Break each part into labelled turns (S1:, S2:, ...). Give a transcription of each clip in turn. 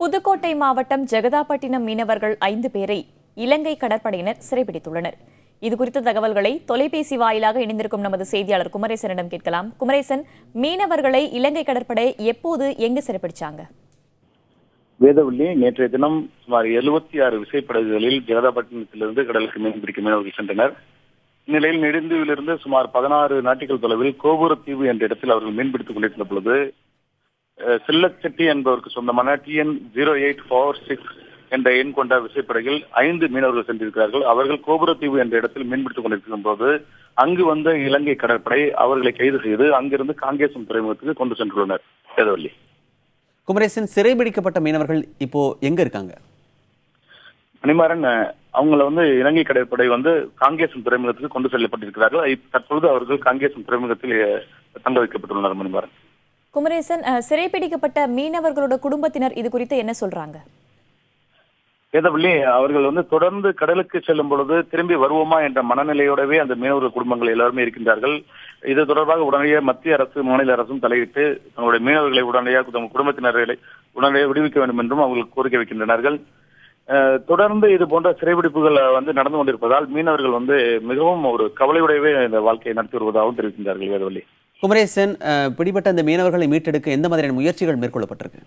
S1: புதுக்கோட்டை மாவட்டம் ஜெகதாப்பட்டினம் மீனவர்கள் 5 பேரை இலங்கை கடற்படையினர் சிறைபிடித்துள்ளனர். இதுகுறித்த தகவல்களை தொலைபேசி வாயிலாக இணைந்திருக்கும் நமது செய்தியாளர் குமரேசனிடம் கேட்கலாம். குமரேசன், மீனவர்களை இலங்கை கடற்படை எப்போது எங்கு சிறைபிடிச்சாங்க?
S2: வேதவள்ளி, நேற்றைய தினம் சுமார் 76 விசைப்படகுகளில் ஜெகதாப்பட்டினத்திலிருந்து கடலுக்கு மீன்பிடிக்க மீனவர்கள் சென்றனர். இந்நிலையில் நெடுந்தீவிலிருந்து சுமார் 16 நாட்டிகள் தொலைவில் கோபுரத்தீவு என்ற இடத்தில் அவர்கள் மீன்பிடித்துக் கொண்டிருந்த பொழுது செல்லச்செட்டி என்பவருக்கு சொந்தமான TN 0846 என்ற எண் கொண்ட விசைப்படகில் 5 மீனவர்கள் சென்றிருக்கிறார்கள். அவர்கள் கோபுரத்தீவு என்ற இடத்தில் மீன்பிடித்துக் கொண்டிருக்கும் போது அங்கு வந்த இலங்கை கடற்படை அவர்களை கைது செய்து அங்கிருந்து காங்கேசன் துறைமுகத்துக்கு கொண்டு சென்றுள்ளனர். வேதவள்ளி,
S3: குமரேசன், சிறைபிடிக்கப்பட்ட மீனவர்கள் இப்போ எங்க இருக்காங்க?
S2: மணிமாறன், அவங்கள இலங்கை கடற்படை காங்கேசன் துறைமுகத்துக்கு கொண்டு செல்லப்பட்டிருக்கிறார்கள். தற்பொழுது அவர்கள் காங்கேசன் துறைமுகத்தில் தங்க வைக்கப்பட்டுள்ளனர். மணிமாறன்,
S1: குமரேசன், சிறைபிடிக்கப்பட்ட மீனவர்களோட குடும்பத்தினர் இது குறித்து என்ன சொல்றாங்க?
S2: வேதவள்ளி, அவர்கள் தொடர்ந்து கடலுக்கு செல்லும் பொழுது திரும்பி வருவோமா என்ற மனநிலையோடவே அந்த மீனவர்கள் குடும்பங்கள் எல்லாருமே இருக்கின்றார்கள். இது தொடர்பாக உடனடியாக மத்திய அரசு, மாநில அரசும் தலையிட்டு தங்களுடைய மீனவர்களை உடனடியாக தங்கள் குடும்பத்தினர்களை உடனடியாக விடுவிக்க வேண்டும் என்றும் அவர்கள் கோரிக்கை வைக்கின்றனர். தொடர்ந்து இது போன்ற சிறைபிடிப்புகள் நடந்து கொண்டிருப்பதால் மீனவர்கள் மிகவும் ஒரு கவலையுடையவே இந்த வாழ்க்கையை நடத்தி வருவதாகவும் தெரிவிக்கின்றார்கள். வேதவள்ளி,
S3: குமரேசன், பிடிபட்ட அந்த மீனவர்களை மீட்டெடுக்க எந்த மாதிரியான முயற்சிகள் மேற்கொள்ளப்பட்டிருக்கு?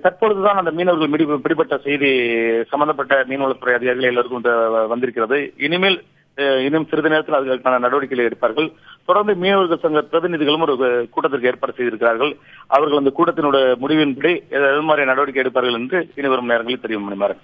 S2: தற்பொழுதுதான் அந்த மீனவர்கள் பிடிபட்ட செய்தி சம்பந்தப்பட்ட மீன்வளத்துறை அதிகாரிகள் எல்லாருக்கும் வந்திருக்கிறது. இன்னும் சிறிது நேரத்தில் அதற்கான நடவடிக்கைகளை எடுப்பார்கள். தொடர்ந்து மீனவர்கள் சங்க பிரதிநிதிகளும் ஒரு கூட்டத்திற்கு ஏற்பாடு செய்திருக்கிறார்கள். அவர்கள் அந்த கூட்டத்தினுடைய முடிவின்படி எது மாதிரி நடவடிக்கை எடுப்பார்கள் என்று இனி வரும் நேரங்களில் தெரியும். மணிமாறன்.